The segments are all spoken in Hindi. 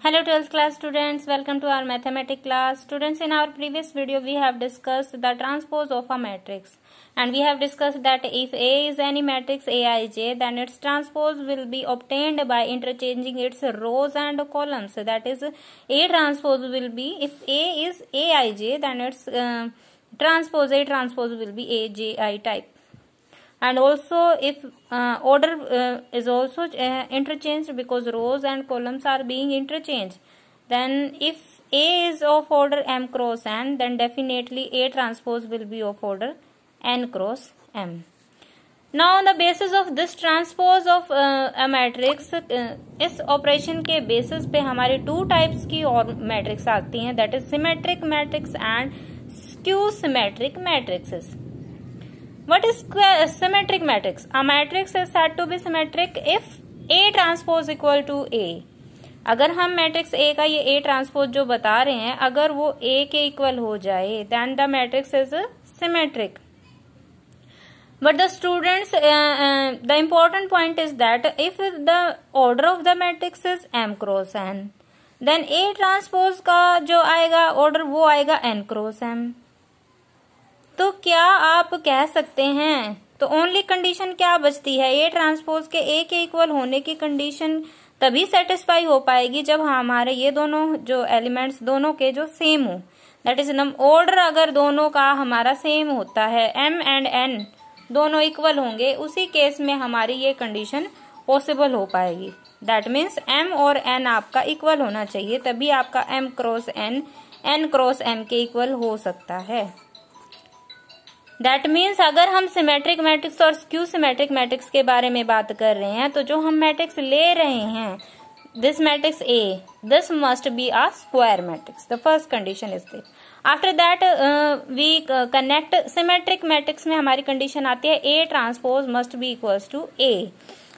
Hello 12th class students, welcome to our mathematics class. Students, in our previous video we have discussed the transpose of a matrix and we have discussed that if A is any matrix Aij, then its transpose will be obtained by interchanging its rows and columns. That is, A transpose will be, if A is Aij, then its transpose A transpose will be Aji type. And also if order is also interchanged because rows and columns are being interchanged, then if A is of order m cross n, then definitely A transpose will be of order n cross m. Now on the basis of this transpose of a matrix, इस ऑपरेशन के बेसिस पे हमारे टू टाइप्स की और मैट्रिक्स आती हैं, that is symmetric matrix and skew symmetric matrixes. What is symmetric matrix? A matrix is said to be symmetric if A transpose equal to A. अगर हम मैट्रिक्स A का ये A ट्रांसपोज जो बता रहे हैं, अगर वो A के इक्वल हो जाए, then the matrix is symmetric. But the students, the important point is that if the order of the matrix is m cross n, then A transpose का जो आएगा order वो आएगा n cross m. तो क्या आप कह सकते हैं, तो ओनली कंडीशन क्या बचती है, ए ट्रांसपोज के ए के इक्वल होने की कंडीशन तभी सेटिस्फाई हो पाएगी जब हमारे ये दोनों जो एलिमेंट्स दोनों के जो सेम हो, दैट इज ऑर्डर अगर दोनों का हमारा सेम होता है, एम एंड एन दोनों इक्वल होंगे, उसी केस में हमारी ये कंडीशन पॉसिबल हो पाएगी. दैट मीन्स एम और एन आपका इक्वल होना चाहिए, तभी आपका M cross N N cross M के इक्वल हो सकता है. दैट मीन्स अगर हम सिमेट्रिक मैट्रिक्स और स्क्यू सिमेट्रिक मैट्रिक्स के बारे में बात कर रहे हैं, तो जो हम मैट्रिक्स ले रहे हैं, this matrix A, this must be a square matrix. The first condition is this. After that we connect symmetric matrix में हमारी कंडीशन आती है A transpose must be equals to A.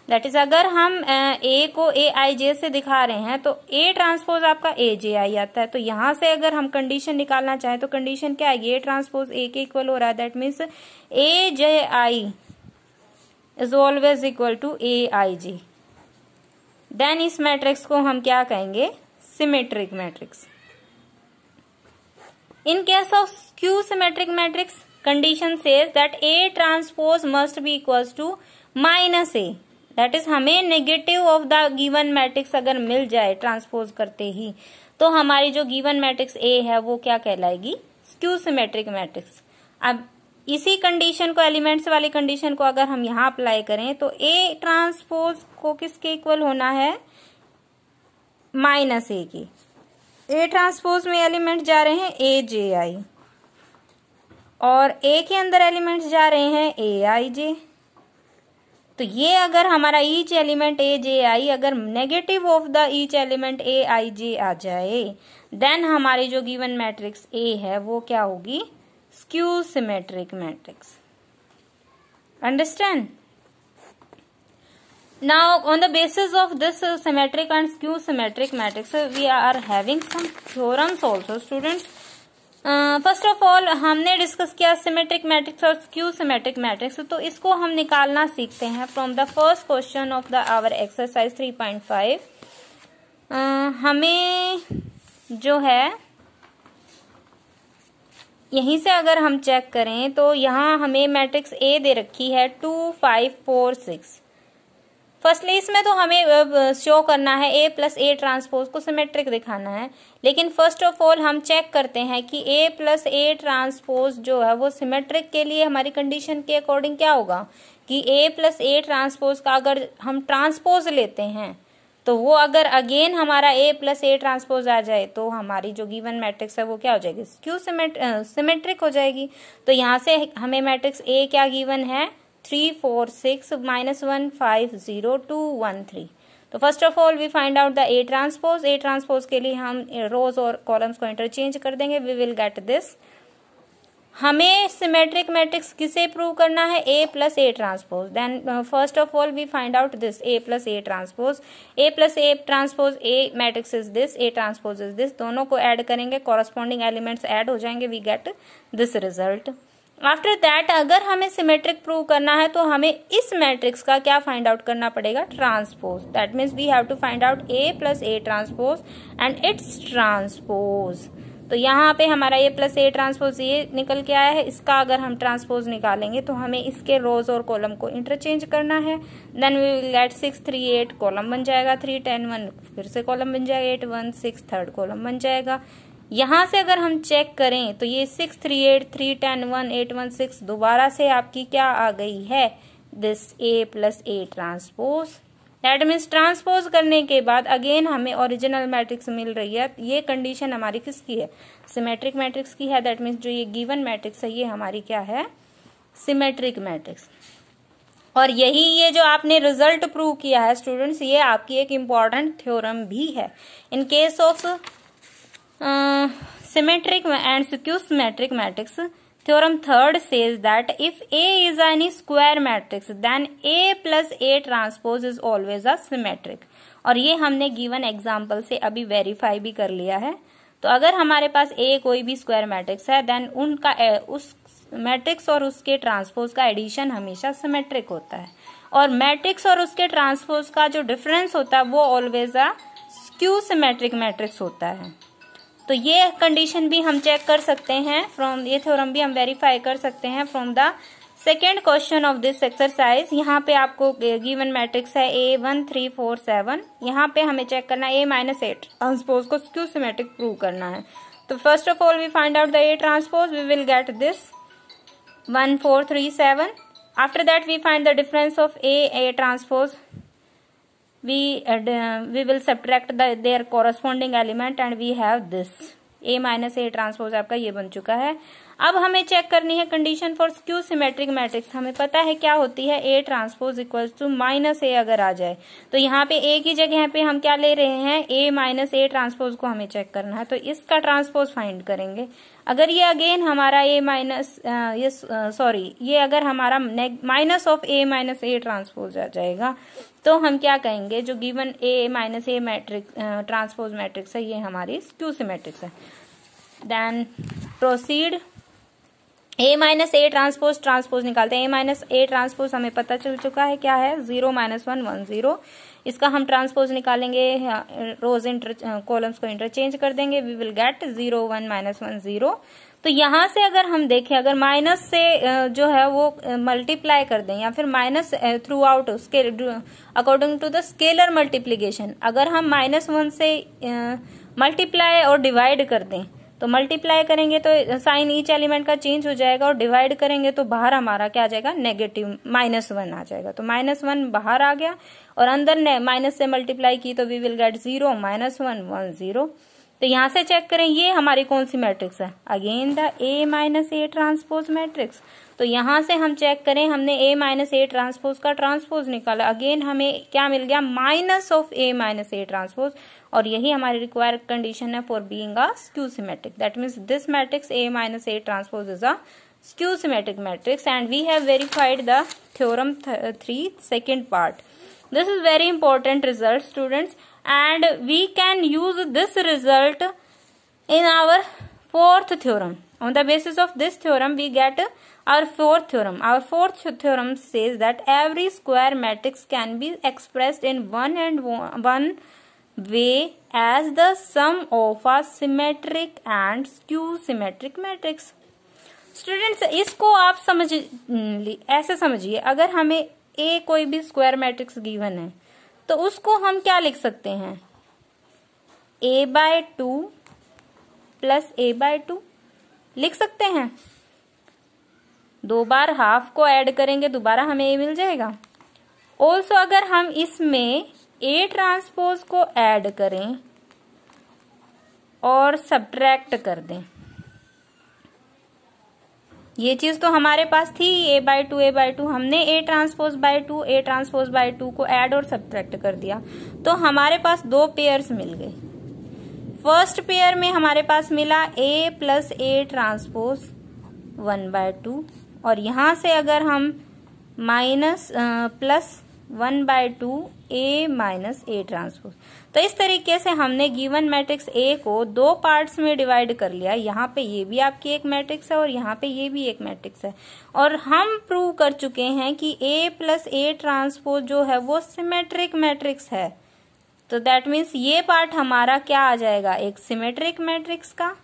That is अगर हम ए को ए आई जे से दिखा रहे हैं तो ए ट्रांसपोज आपका ए जे आई आता है. तो यहां से अगर हम कंडीशन निकालना चाहें तो कंडीशन क्या आएगी, ए ट्रांसपोज ए के इक्वल हो रहा है, that means A J I is always equal to A I J. Then इस मैट्रिक्स को हम क्या कहेंगे, symmetric matrix. In case of skew symmetric matrix, condition says that A transpose must be equals to minus A. That is हमें negative of the given matrix अगर मिल जाए ट्रांसपोज करते ही, तो हमारी जो गिवन मैट्रिक्स ए है वो क्या कहलाएगी, स्क्यू सिमेट्रिक मैट्रिक्स. अब इसी कंडीशन को, एलिमेंट्स वाली कंडीशन को अगर हम यहाँ अप्लाई करें तो ए ट्रांसपोज को किसके इक्वल होना है, माइनस ए की. ए ट्रांसपोज में एलिमेंट जा रहे हैं ए जे आई और ए के अंदर एलिमेंट्स जा रहे हैं ए आई जे. तो ये अगर हमारा each element A J I अगर negative of the each element A I J आ जाए, देन हमारी जो गिवन मैट्रिक्स ए है वो क्या होगी, skew symmetric matrix. Understand. Now on the basis of this symmetric and skew symmetric matrix we are having some theorems also. Students, first of all हमने डिस्कस किया सिमेट्रिक मैट्रिक्स और स्क्यू सिमेट्रिक मैट्रिक्स, तो इसको हम निकालना सीखते हैं from the first question of the our exercise 3.5. हमें जो है यहीं से अगर हम चेक करें तो यहाँ हमें मैट्रिक्स ए दे रखी है 2 5 4 6. फर्स्टली इसमें तो हमें शो करना है ए प्लस ए ट्रांसपोज को सिमेट्रिक दिखाना है, लेकिन फर्स्ट ऑफ ऑल हम चेक करते हैं कि ए प्लस ए ट्रांसपोज जो है वो सिमेट्रिक के लिए हमारी कंडीशन के अकॉर्डिंग क्या होगा कि ए प्लस ए ट्रांसपोज का अगर हम ट्रांसपोज लेते हैं तो वो अगर अगेन हमारा ए प्लस ए ट्रांसपोज आ जाए तो हमारी जो गिवन मैट्रिक्स है वो क्या हो जाएगी, स्क्यू सिमेट्रिक हो जाएगी. तो यहाँ से हमें मैट्रिक्स ए क्या गिवन है, 3 4 6 -1 5 0 2 1 3. तो first of all we find out the A transpose. A transpose के लिए हम रोज और कॉलम्स को इंटरचेंज कर देंगे, वी विल गेट दिस. हमें सिमेट्रिक मैट्रिक्स किसे प्रूव करना है, A plus A transpose. Then first of all we find out this A plus A transpose. A plus A transpose A matrix is this, A transpose is this. दोनों को ऐड करेंगे, कॉरस्पॉन्डिंग एलिमेंट्स ऐड हो जाएंगे, we get this result. After that अगर हमें सिमेट्रिक प्रूव करना है तो हमें इस मैट्रिक्स का क्या फाइंड आउट करना पड़ेगा, transpose. That means we have to find out A plus A transpose and its transpose. तो यहाँ पे हमारा ए प्लस ए ट्रांसपोज ये निकल के आया है, इसका अगर हम ट्रांसपोज निकालेंगे तो हमें इसके रोज और कॉलम को इंटरचेंज करना है। Then we will get 6 3 8 column बन जाएगा, 3 10 1 फिर से कॉलम बन जाएगा, 8 1 6 थर्ड कॉलम बन जाएगा। यहाँ से अगर हम चेक करें तो ये 6 3 8 3 10 1 8 1 6 दोबारा से आपकी क्या आ गई है, this A plus A transpose. That means transpose करने के बाद अगेन हमें ओरिजिनल मैट्रिक्स मिल रही है। ये कंडीशन हमारी किसकी है, सिमेट्रिक मैट्रिक्स की है। दैट मीन्स जो ये गिवन मैट्रिक्स है ये हमारी क्या है, सिमेट्रिक मैट्रिक्स। और यही ये जो आपने रिजल्ट प्रूव किया है स्टूडेंट्स, ये आपकी एक इम्पॉर्टेंट थ्योरम भी है। इन case of symmetric and skew-symmetric matrix, theorem third says that if A is any square matrix then A plus A transpose is always a symmetric। और ये हमने गिवन एग्जाम्पल से अभी वेरीफाई भी कर लिया है। तो अगर हमारे पास A कोई भी स्क्वायर मैट्रिक्स है देन उनका उस मैट्रिक्स और उसके ट्रांसपोज का एडिशन हमेशा सिमेट्रिक होता है, और मैट्रिक्स और उसके ट्रांसपोज का जो डिफरेंस होता है वो always a skew symmetric matrix होता है। तो ये कंडीशन भी हम चेक कर सकते हैं फ्रॉम, ये थ्योरम भी हम वेरीफाई कर सकते हैं from the second question of this exercise. यहाँ पे आपको गिवन मैट्रिक्स है A 1 3 4 7। यहाँ पे हमें चेक करना है A माइनस ए ट्रांसपोज को स्क्यू सिमेट्रिक प्रूव करना है। तो first of all we find out the A transpose, we will get this 1 4 3 7। After that we find the difference of A transpose, we will subtract their corresponding element and we have this A minus A transpose आपका ये बन चुका है। अब हमें चेक करनी है condition for skew symmetric matrix. हमें पता है क्या होती है, A transpose equals to minus A अगर आ जाए तो यहाँ पे A की जगह पे हम क्या ले रहे हैं, A माइनस ए ट्रांसपोज को हमें चेक करना है। तो इसका ट्रांसपोज फाइंड करेंगे। अगर ये अगेन हमारा A माइनस ये अगर हमारा minus of A minus A transpose आ जाएगा तो हम क्या कहेंगे, जो given A minus A matrix transpose matrix है ये हमारी स्क्यू सिमेट्रिक्स है। Then proceed, A minus A transpose निकालते हैं। A माइनस ए ट्रांसपोज हमें पता चल चुका है क्या है, 0 -1 1 0। इसका हम ट्रांसपोज निकालेंगे, रोज कॉलम्स को इंटरचेंज कर देंगे, वी विल गेट 0 1 -1 0। तो यहाँ से अगर हम देखें, अगर माइनस से जो है वो मल्टीप्लाई कर दें या फिर minus through out according to the scalar multiplication, अगर हम -1 से मल्टीप्लाई और डिवाइड कर दें तो मल्टीप्लाई करेंगे तो साइन ईच एलिमेंट का चेंज हो जाएगा, और डिवाइड करेंगे तो बाहर हमारा क्या आ जाएगा, नेगेटिव -1 आ जाएगा। तो -1 बाहर आ गया और अंदर माइनस से मल्टीप्लाई की तो वी विल गेट 0 -1 1 0। तो यहाँ से चेक करें ये हमारी कौन सी मैट्रिक्स है, again the A minus A transpose matrix. तो यहाँ से हम चेक करें, हमने A माइनस ए ट्रांसपोज का ट्रांसपोज निकाला, अगेन हमें क्या मिल गया, minus of A minus A transpose, और यही हमारी रिक्वायर्ड कंडीशन है for being a skew symmetric. That means this matrix A minus A transpose is a skew symmetric matrix and we have verified the theorem 3 second part. This is very important result students, and we can use this result in our fourth theorem. On the basis of this theorem we get our fourth theorem. Our fourth theorem says that every square matrix can be expressed in one way as the sum of a symmetric and skew symmetric matrix. Students इसको आप ऐसे समझिए, अगर हमें A कोई भी स्क्वायर मैट्रिक्स गिवन है तो उसको हम क्या लिख सकते हैं, A/2 प्लस A/2 लिख सकते हैं। 2 बार हाफ को ऐड करेंगे दोबारा हमें A मिल जाएगा। ऑल्सो अगर हम इसमें A ट्रांसपोज को ऐड करें और सब्ट्रैक्ट कर दें, ये चीज तो हमारे पास थी A/2 हमने A ट्रांसपोज बाय 2 को ऐड और सब्ट्रैक्ट कर दिया तो हमारे पास 2 पेयर्स मिल गए। फर्स्ट पेयर में हमारे पास मिला A प्लस A ट्रांसपोज 1/2, और यहां से अगर हम minus plus 1/2 A minus A transpose. तो इस तरीके से हमने गिवन मैट्रिक्स A को दो पार्ट्स में डिवाइड कर लिया। यहाँ पे ये भी आपकी एक मैट्रिक्स है और यहाँ पे ये भी एक मैट्रिक्स है, और हम प्रूव कर चुके हैं कि A प्लस A ट्रांसपोज जो है वो सिमेट्रिक मैट्रिक्स है। तो दैट मीन्स ये पार्ट हमारा क्या आ जाएगा, एक सिमेट्रिक मैट्रिक्स का।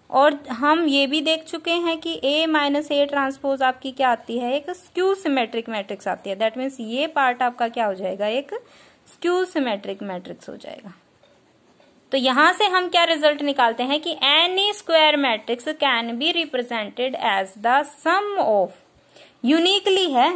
और हम ये भी देख चुके हैं कि A माइनस A ट्रांसपोज आपकी क्या आती है, एक स्क्यू सिमेट्रिक मैट्रिक्स आती है। दैट मीन्स ये पार्ट आपका क्या हो जाएगा, एक स्क्यू सिमेट्रिक मैट्रिक्स हो जाएगा। तो यहां से हम क्या रिजल्ट निकालते हैं कि any square matrix can be represented as the sum of, uniquely है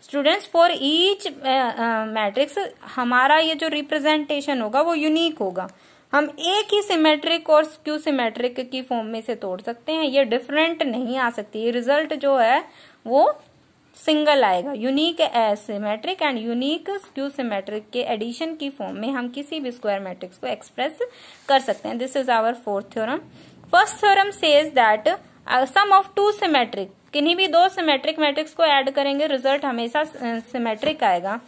स्टूडेंट्स, फॉर ईच मैट्रिक्स हमारा ये जो रिप्रेजेंटेशन होगा वो यूनिक होगा। हम एक ही सिमेट्रिक और स्क्यू सिमेट्रिक की फॉर्म में से तोड़ सकते हैं, ये डिफरेंट नहीं आ सकती। ये रिजल्ट जो है वो सिंगल आएगा, unique symmetric and unique skew symmetric के एडिशन की फॉर्म में हम किसी भी स्क्वायर मैट्रिक्स को एक्सप्रेस कर सकते हैं। This is our fourth theorem. First theorem says that sum of two symmetric, किन्हीं भी दो सिमेट्रिक मैट्रिक्स को ऐड करेंगे रिजल्ट हमेशा सिमेट्रिक आएगा।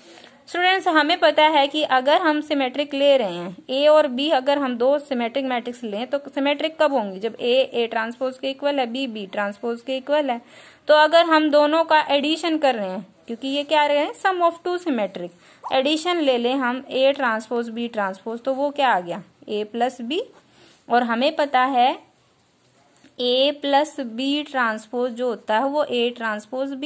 स्टूडेंट्स हमें पता है कि अगर हम सिमेट्रिक ले रहे हैं A और B, अगर हम दो सिमेट्रिक मैट्रिक्स लें तो सिमेट्रिक कब होंगी, जब A ट्रांसपोज के इक्वल है, B ट्रांसपोज के इक्वल है। तो अगर हम दोनों का एडिशन कर रहे हैं, क्योंकि ये क्या रहे हैं, सम ऑफ टू सिमेट्रिक, एडिशन ले लें हम A ट्रांसपोज B ट्रांसपोज, तो वो क्या आ गया, A प्लस B। और हमें पता है A प्लस B ट्रांसपोज जो होता है वो A transpose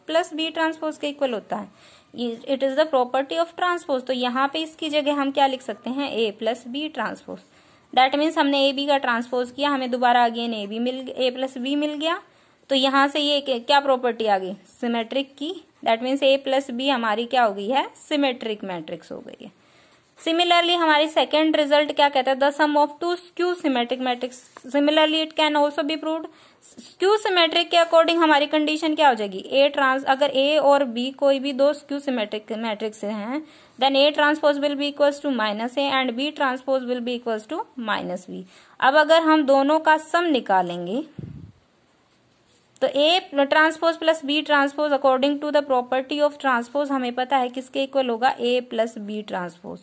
plus B transpose के इक्वल होता है। It is the property of transpose. तो यहाँ पे इसकी जगह हम क्या लिख सकते हैं, A plus B transpose. That means हमने A B का ट्रांसपोज किया, हमें दोबारा अगेन A प्लस B मिल गया। तो यहाँ से ये क्या प्रॉपर्टी आ गई, सिमेट्रिक की। That means A plus B हमारी क्या हो गई है, सिमेट्रिक मैट्रिक्स हो गई है। सिमिलरली हमारी सेकेंड रिजल्ट क्या कहता है, the sum of two skew symmetric matrix. Similarly it can also be proved. Skew symmetric के अकॉर्डिंग हमारी कंडीशन क्या हो जाएगी, अगर A और B कोई भी दो स्क्यू सिमेट्रिक मैट्रिक्स हैं, then A transpose will be equals to minus A and B transpose will be equals to minus B। अब अगर हम दोनों का सम निकालेंगे तो A transpose plus B transpose according to the property of transpose हमें पता है किसके इक्वल होगा, A plus B transpose.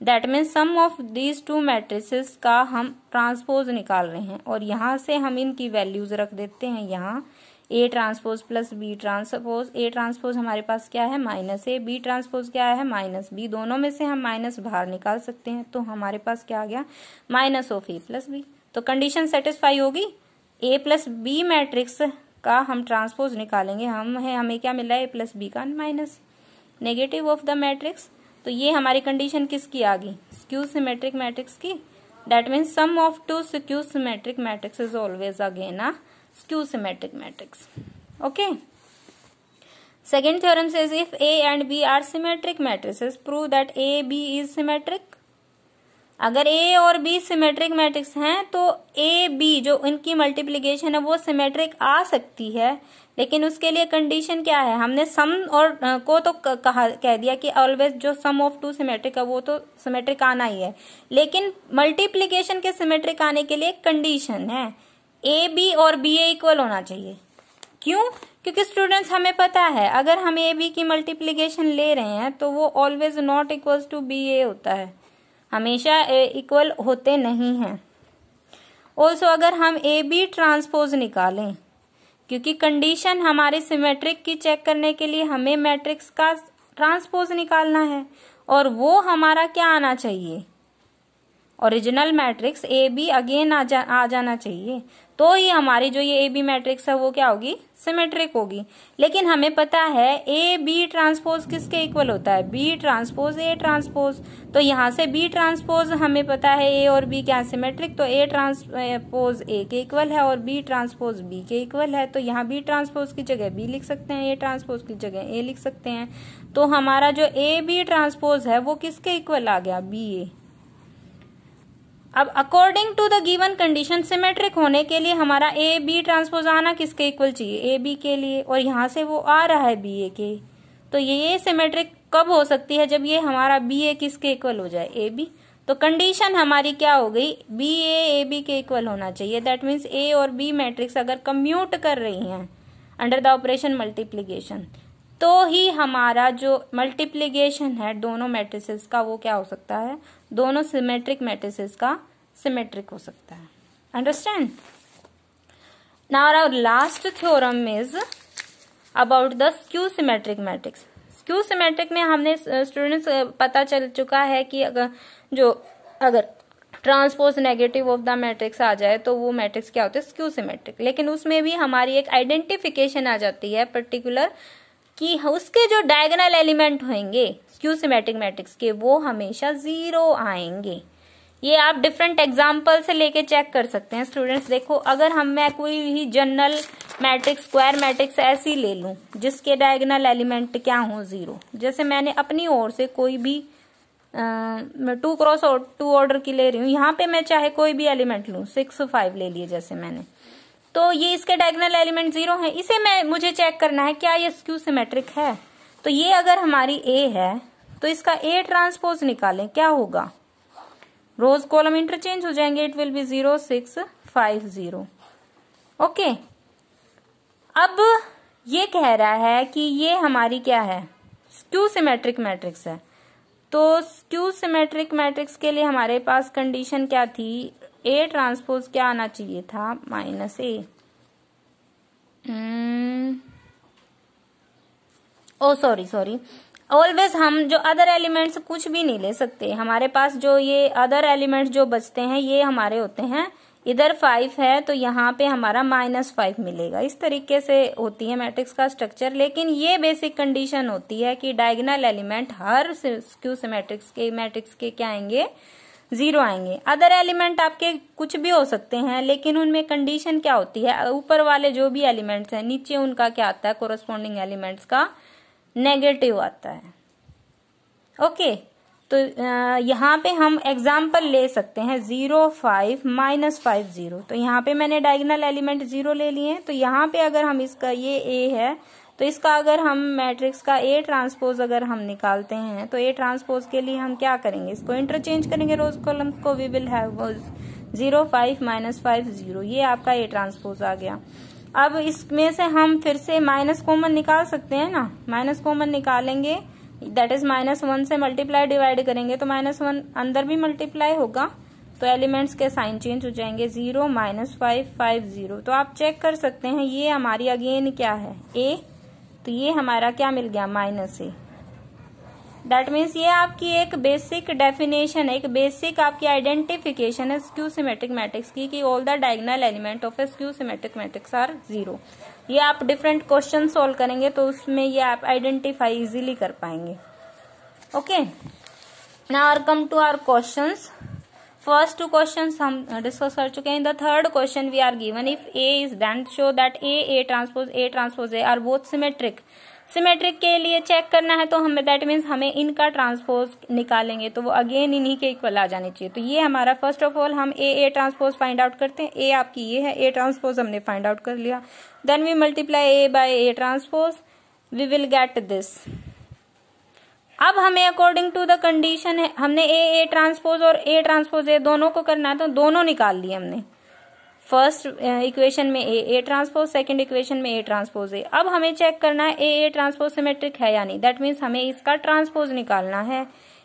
That means sum of these two matrices का हम ट्रांसपोज निकाल रहे हैं, और यहां से हम इनकी वैल्यूज रख देते हैं। यहाँ A transpose plus B transpose, A transpose हमारे पास क्या है, माइनस A, B ट्रांसपोज क्या है, माइनस B। दोनों में से हम माइनस बाहर निकाल सकते हैं, तो हमारे पास क्या आ गया, minus of A plus B। तो कंडीशन सेटिस्फाई होगी। A प्लस B मैट्रिक्स का हम ट्रांसपोज निकालेंगे, हमें क्या मिल रहा है, A प्लस B का minus, negative of the matrix. तो ये हमारी कंडीशन किसकी आ गई, स्क्यू सिमेट्रिक मैट्रिक्स की। That means sum of two skew symmetric matrix is always again a skew symmetric matrix. Okay, second theorem says if A and B are symmetric matrices prove that A B is symmetric. अगर A और B सिमेट्रिक मैट्रिक्स हैं तो A B जो इनकी मल्टीप्लीकेशन है वो सिमेट्रिक आ सकती है, लेकिन उसके लिए कंडीशन क्या है, हमने सम और को तो कह दिया कि ऑलवेज जो सम ऑफ टू सिमेट्रिक है वो तो सिमेट्रिक आना ही है, लेकिन मल्टीप्लीकेशन के सिमेट्रिक आने के लिए कंडीशन है A B और B A इक्वल होना चाहिए। क्यों, क्योंकि स्टूडेंट्स हमें पता है अगर हम A B की मल्टीप्लीकेशन ले रहे हैं तो वो always not equals to B A होता है, हमेशा इक्वल होते नहीं हैं। ऑल्सो अगर हम A B ट्रांसपोज निकालें, क्योंकि कंडीशन हमारे सिमेट्रिक की चेक करने के लिए हमें मैट्रिक्स का ट्रांसपोज निकालना है, और वो हमारा क्या आना चाहिए, original matrix A B again आ जाना चाहिए, तो ही हमारी जो ये A B मैट्रिक्स है वो क्या होगी, सिमेट्रिक होगी। लेकिन हमें पता है A B ट्रांसपोज किसके इक्वल होता है, B ट्रांसपोज A ट्रांसपोज। तो यहाँ से B ट्रांसपोज हमें पता है A और B क्या सिमेट्रिक, तो A ट्रांसपोज A के इक्वल है और B ट्रांसपोज B के इक्वल है। तो यहाँ B ट्रांसपोज की जगह B लिख सकते हैं, A ट्रांसपोज की जगह A लिख सकते हैं। तो हमारा जो A B ट्रांसपोज है वो किसके इक्वल आ गया, B A। अब according to the given condition symmetric होने के लिए हमारा A B ट्रांसपोज आना किसके इक्वल चाहिए, A B के लिए, और यहाँ से वो आ रहा है B A के। तो ये सिमेट्रिक कब हो सकती है, जब ये हमारा B A किसके इक्वल हो जाए, A B। तो कंडीशन हमारी क्या हो गई, B A A B के इक्वल होना चाहिए। दैट मीन्स A और B मैट्रिक्स अगर कम्यूट कर रही हैं अंडर द ऑपरेशन मल्टीप्लीकेशन, तो ही हमारा जो मल्टीप्लीकेशन है दोनों मैट्रिसेस का वो क्या हो सकता है, दोनों सिमेट्रिक मैट्रिसेस का सिमेट्रिक हो सकता है। Understand? Now our last theorem is about the skew symmetric matrix. Skew symmetric में हमने स्टूडेंट्स पता चल चुका है कि अगर transpose negative of the matrix आ जाए तो वो मैट्रिक्स क्या होते हैं, स्क्यू सिमेट्रिक। लेकिन उसमें भी हमारी एक आइडेंटिफिकेशन आ जाती है पर्टिकुलर कि उसके जो डायगोनल एलिमेंट होंगे स्क्यू सिमेट्रिक मैट्रिक्स के वो हमेशा 0 आएंगे। ये आप डिफरेंट एग्जाम्पल से लेके चेक कर सकते हैं स्टूडेंट्स। देखो, अगर मैं कोई भी जनरल मैट्रिक्स स्क्वायर मैट्रिक्स ऐसी ले लूं जिसके डायगोनल एलिमेंट क्या हो 0, जैसे मैंने अपनी ओर से कोई भी 2x2 ऑर्डर की ले रही हूँ, यहाँ पे मैं चाहे कोई भी एलिमेंट लूं, 6 5 ले लिए जैसे मैंने, तो ये इसके डायगोनल एलिमेंट 0 है। इसे मुझे चेक करना है क्या ये स्क्यू सिमेट्रिक है। तो ये अगर हमारी A है तो इसका A ट्रांसपोज निकालें, क्या होगा, रोज कॉलम इंटरचेंज हो जाएंगे, इट विल बी 0 6 5 0। ओके, अब ये कह रहा है कि ये हमारी क्या है, स्क्यू सिमेट्रिक मैट्रिक्स है। तो स्क्यू सिमेट्रिक मैट्रिक्स के लिए हमारे पास कंडीशन क्या थी, A ट्रांसपोज क्या आना चाहिए था, -A। ओ सॉरी, ऑलवेज हम जो अदर एलिमेंट्स कुछ भी नहीं ले सकते। हमारे पास जो ये अदर एलिमेंट्स जो बचते हैं ये हमारे होते हैं, इधर 5 है तो यहाँ पे हमारा -5 मिलेगा। इस तरीके से होती है मैट्रिक्स का स्ट्रक्चर। लेकिन ये बेसिक कंडीशन होती है कि डायगोनल एलिमेंट हर स्क्यू सिमेट्रिक्स के मैट्रिक्स के क्या आएंगे, 0 आएंगे। अदर एलिमेंट आपके कुछ भी हो सकते हैं, लेकिन उनमें कंडीशन क्या होती है, ऊपर वाले जो भी एलिमेंट्स हैं नीचे उनका क्या आता है, कोरस्पॉन्डिंग एलिमेंट्स का नेगेटिव आता है। ओके, तो यहाँ पे हम एग्जाम्पल ले सकते हैं 0 5 -5 0। तो यहाँ पे मैंने डायगोनल एलिमेंट 0 ले लिए हैं। तो यहाँ पे अगर हम इसका, ये A है तो इसका अगर हम मैट्रिक्स का A ट्रांसपोज अगर हम निकालते हैं तो A ट्रांसपोज के लिए हम क्या करेंगे, इसको इंटरचेंज करेंगे रोज कॉलम्स को। वी विल हैव 0 5 -5 0, ये आपका A ट्रांसपोज आ गया। अब इसमें से हम फिर से माइनस कॉमन निकाल सकते हैं ना, माइनस कॉमन निकालेंगे, दैट इज -1 से मल्टीप्लाई डिवाइड करेंगे तो -1 अंदर भी मल्टीप्लाई होगा, तो एलिमेंट्स के साइन चेंज हो जाएंगे, 0 -5 5 0। तो आप चेक कर सकते हैं ये हमारी अगेन क्या है, A, तो ये हमारा क्या मिल गया, -A। दैट मीन्स ये आपकी एक बेसिक डेफिनेशन है, एक बेसिक आपकी आइडेंटिफिकेशन है स्क्यू सिमेट्रिक मैट्रिक्स की, कि all the diagonal element of a skew symmetric matrix are 0। ये आप डिफरेंट क्वेश्चन सॉल्व करेंगे तो उसमें ये आप आइडेंटिफाई इजीली कर पाएंगे। Okay, now come to our questions. First 2 questions हम डिस्कस कर चुके हैं। In the third question we are given if A is then show that A transpose A are both symmetric. Symmetric के लिए चेक करना है तो हमें, दैट मीन्स हमें इनका ट्रांसपोज निकालेंगे तो वो अगेन इन्हीं के इक्वल आ जाने चाहिए। तो ये हमारा फर्स्ट ऑफ ऑल हम A ट्रांसपोज फाइंड आउट करते हैं। A आपकी ये है, A ट्रांसपोज हमने फाइंड आउट कर लिया। Then we multiply A by A transpose, we will get this. अब हमें अकॉर्डिंग टू द कंडीशन है, हमने A ट्रांसपोज और A ट्रांसपोज A दोनों को करना है तो दोनों निकाल लिए हमने। फर्स्ट इक्वेशन में A ट्रांसपोज, सेकंड इक्वेशन में A ट्रांसपोज A। अब हमें चेक करना है A ट्रांसपोज सिमेट्रिक है या नहीं, दैट मीन्स हमें इसका ट्रांसपोज निकालना है।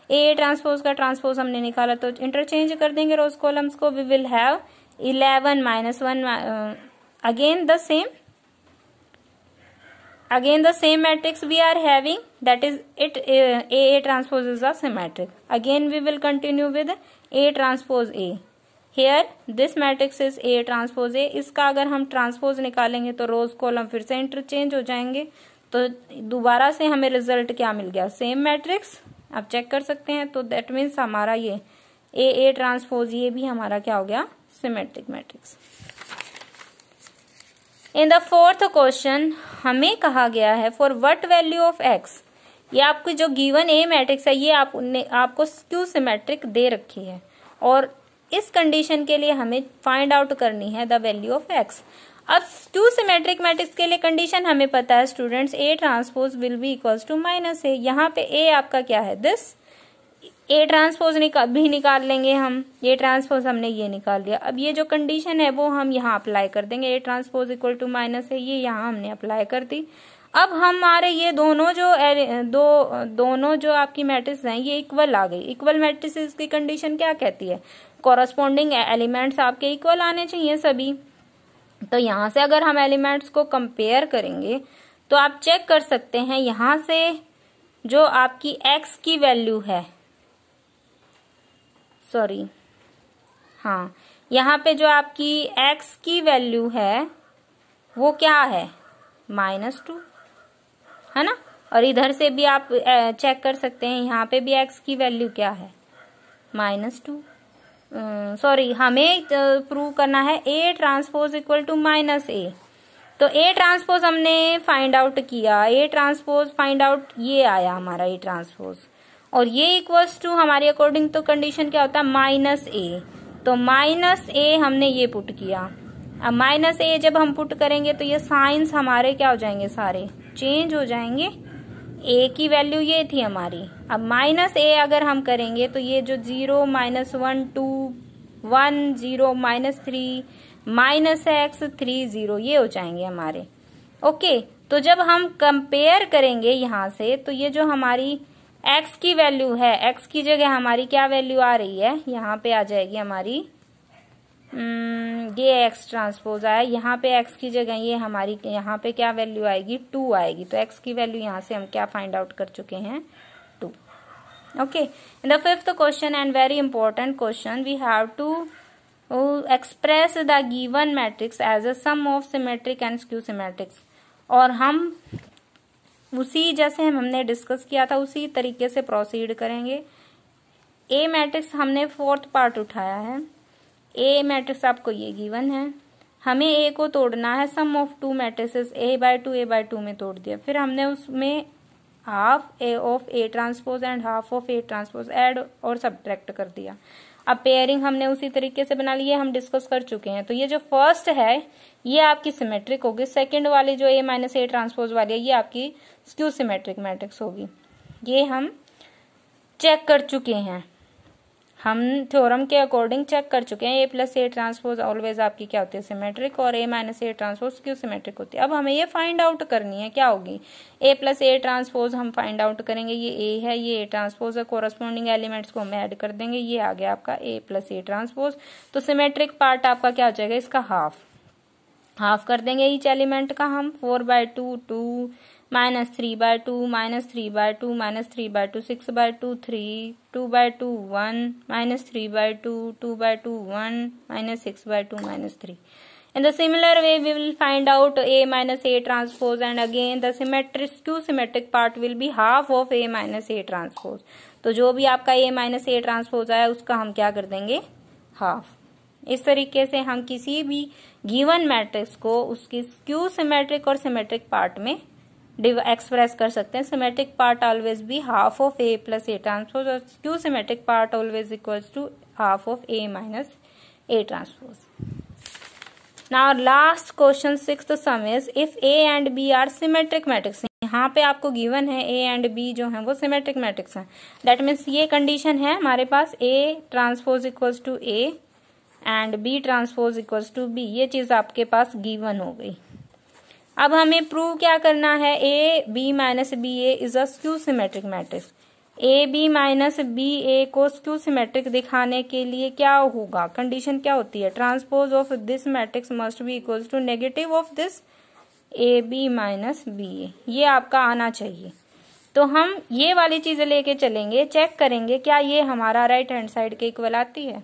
A ट्रांसपोज का ट्रांसपोज हमने निकाला तो इंटरचेंज कर देंगे रोज कॉलम्स को। We will have 11 -1 again the same matrix we are having, that is it A transpose is a symmetric. Again we will continue with A transpose A. Here this matrix is A transpose A. इसका अगर हम ट्रांसपोज निकालेंगे तो रोज कॉलम फिर से इंटरचेंज हो जाएंगे, तो दोबारा से हमें रिजल्ट क्या मिल गया, सेम मैट्रिक्स। आप चेक कर सकते हैं। तो दैट मीन्स हमारा ये A ट्रांसपोज ये भी हमारा क्या हो गया, symmetric matrix. In the fourth question हमें कहा गया है for what value of x, ये आपकी जो गिवन A मैट्रिक्स है ये आपको स्क्यू सिमेट्रिक दे रखी है और इस कंडीशन के लिए हमें फाइंड आउट करनी है द वैल्यू ऑफ x। अब स्क्यू सिमेट्रिक मैट्रिक्स के लिए कंडीशन हमें पता है students, A transpose will be equals to -A। यहाँ पे A आपका क्या है, दिस। A ट्रांसपोज भी निकाल लेंगे हम, A ट्रांसपोज हमने ये निकाल लिया। अब ये जो कंडीशन है वो हम यहाँ अप्लाई कर देंगे, A transpose equal to -A, ये यहाँ हमने अप्लाई कर दी। अब हमारे ये दोनों जो आपकी मैट्रिक्स हैं ये इक्वल आ गई। इक्वल मैट्रिक्स की कंडीशन क्या कहती है? कॉरस्पॉन्डिंग एलिमेंट्स आपके इक्वल आने चाहिए सभी। तो यहां से अगर हम एलिमेंट्स को कंपेयर करेंगे तो आप चेक कर सकते हैं, यहां से जो आपकी x की वैल्यू है, सॉरी हाँ, यहाँ पे जो आपकी x की वैल्यू है वो क्या है? -2, है ना। और इधर से भी आप चेक कर सकते हैं, यहाँ पे भी x की वैल्यू क्या है? -2। सॉरी, हमें प्रूव करना है A transpose equal to -A। तो A ट्रांसपोज हमने फाइंड आउट किया, A ट्रांसपोज फाइंड आउट ये आया हमारा A ट्रांसपोज, और ये इक्वल्स टू हमारी अकॉर्डिंग तो कंडीशन क्या होता है? -A। तो -A हमने ये पुट किया। अब -A जब हम पुट करेंगे तो ये साइंस हमारे क्या हो जाएंगे? सारे चेंज हो जाएंगे। A की वैल्यू ये थी हमारी, अब -A अगर हम करेंगे तो ये जो 0 -1 2 1 0 -3 -x 3 0 ये हो जाएंगे हमारे। ओके, तो जब हम कंपेयर करेंगे यहाँ से तो ये जो हमारी x की वैल्यू है, x की जगह हमारी क्या वैल्यू आ रही है? यहाँ पे आ जाएगी हमारी ये x ट्रांसपोज आया, यहाँ पे x की जगह ये हमारी यहाँ पे क्या वैल्यू आएगी? 2 आएगी। तो x की वैल्यू यहाँ से हम क्या फाइंड आउट कर चुके हैं? 2। Okay, in the fifth question and very important question, we have to express the given matrix as a sum of symmetric and skew symmetrics. और हम उसी जैसे हमने डिस्कस किया था उसी तरीके से प्रोसीड करेंगे। ए मैट्रिक्स हमने 4th पार्ट उठाया है। ए मैट्रिक्स आपको ये गिवन है, हमें ए को तोड़ना है, सम ऑफ 2 मैट्रिसेस A/2 में तोड़ दिया, फिर हमने उसमें half A of A transpose and half of A transpose add और सब्ट्रैक्ट कर दिया। अब पेयरिंग हमने उसी तरीके से बना ली है, हम डिस्कस कर चुके हैं। तो ये जो फर्स्ट है ये आपकी सिमेट्रिक होगी, सेकंड वाली जो A-A ट्रांसपोज वाली है ये आपकी स्क्यू सिमेट्रिक मैट्रिक्स होगी। ये हम चेक कर चुके हैं, हम थ्योरम के अकॉर्डिंग चेक कर चुके हैं। A+A ट्रांसपोज ऑलवेज आपकी क्या होती है? सिमेट्रिक, और A-A ट्रांसपोज स्क्यू सिमेट्रिक होती है। अब हमें ये फाइंड आउट करनी है, क्या होगी? A+A ट्रांसपोज हम फाइंड आउट करेंगे, ये A है, ये A ट्रांसपोज है, कोरस्पॉन्डिंग एलिमेंट्स को हम ऐड कर देंगे, ये आ गया आपका A+A ट्रांसपोज। तो सिमेट्रिक पार्ट आपका क्या हो जाएगा? इसका हाफ कर देंगे ईच एलिमेंट का हम। 4/2 2 -3/2 -3/2 -3/2 6/2 3 2/2 1 -3/2 2/2 1 -6/2 -3. In the similar way we will find out A-A transpose, and again the skew symmetric part will be half of A-A transpose. तो जो भी आपका A-A transpose आया उसका हम क्या कर देंगे? हाफ। इस तरीके से हम किसी भी गिवन मैट्रिक्स को उसकी स्क्यू सिमेट्रिक और सिमेट्रिक पार्ट में एक्सप्रेस कर सकते हैं। Symmetric part always be half of A+A transpose, और skew symmetric part always equals to half of A-A transpose. Now last question, sixth sum is if A and B are symmetric matrix. यहाँ पे आपको गिवन है A and B जो है वो सिमेट्रिक मैट्रिक्स हैं. दैट मीन्स ये कंडीशन है हमारे पास A transpose equals to A and B transpose equals to B. ये चीज आपके पास गिवन हो गई. अब हमें प्रूव क्या करना है? A B minus B A is a skew symmetric matrix. A B minus B A को स्क्यू सिमेट्रिक दिखाने के लिए क्या होगा? कंडीशन क्या होती है? Transpose of this matrix must be equals to negative of this A B minus B A. ये आपका आना चाहिए. तो हम ये वाली चीजें लेके चलेंगे, चेक करेंगे क्या ये हमारा राइट हैंड साइड के इक्वल आती है.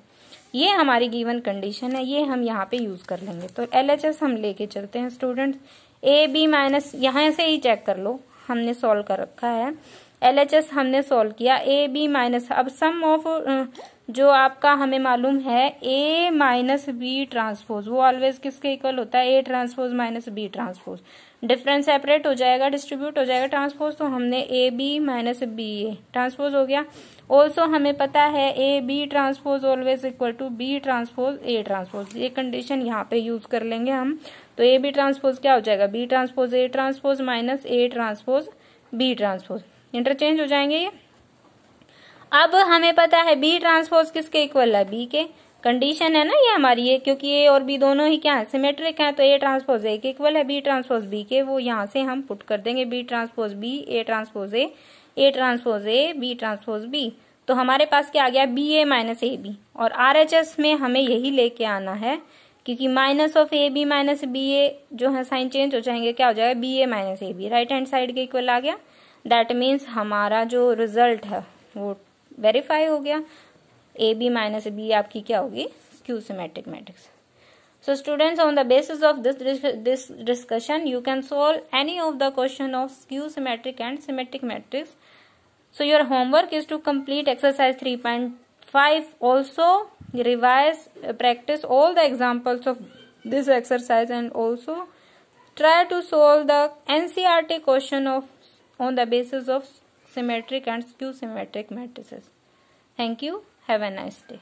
ये हमारी गिवन कंडीशन है, ये हम यहाँ पे यूज कर लेंगे. तो LHS हम लेके चलते हैं स्टूडेंट्स. ए बी माइनस यहाँ से ही चेक कर लो, हमने सॉल्व कर रखा है. LHS हमने सॉल्व किया. ए बी माइनस, अब सम ऑफ जो आपका हमें मालूम है A माइनस बी ट्रांसपोज वो ऑलवेज किसके इक्वल होता है? A transpose minus B transpose. Difference separate हो जाएगा, डिस्ट्रीब्यूट हो जाएगा ट्रांसपोज. तो हमने A B minus B A transpose हो गया. ऑल्सो हमें पता है A B transpose always equal to B transpose A transpose. ये कंडीशन यहाँ पे यूज कर लेंगे हम. तो ए बी ट्रांसपोज क्या हो जाएगा? B transpose A transpose minus A transpose B transpose. Interchange हो जाएंगे ये. अब हमें पता है बी ट्रांसपोज किसके इक्वल है, बी के। कंडीशन है ना ये हमारी, ये क्योंकि ए और बी दोनों ही क्या है, सिमेट्रिक है, तो ए ट्रांसपोज ए के इक्वल है बी ट्रांसपोज बी के। वो यहाँ से हम पुट कर देंगे B transpose B, A transpose A transpose A, B transpose B. तो हमारे पास क्या आ गया, B A minus A B. और RHS में हमें यही लेके आना है, क्योंकि minus of A B minus B A जो है साइन चेंज हो जाएंगे, क्या हो जाएगा, B A minus A B, right hand side के इक्वल आ गया। दैट मीन्स हमारा जो रिजल्ट है वो वेरीफाई हो गया। ए बी माइनस बी आपकी क्या होगी, skew symmetric matrix. So students, on the basis of this discussion, you can solve any of the question of skew symmetric and symmetric matrix. So your homework is to complete exercise 3.5. Also revise, practice all the examples of this exercise, and also try to solve the NCERT question on the basis of symmetric and skew symmetric matrices. Thank you. Have a nice day.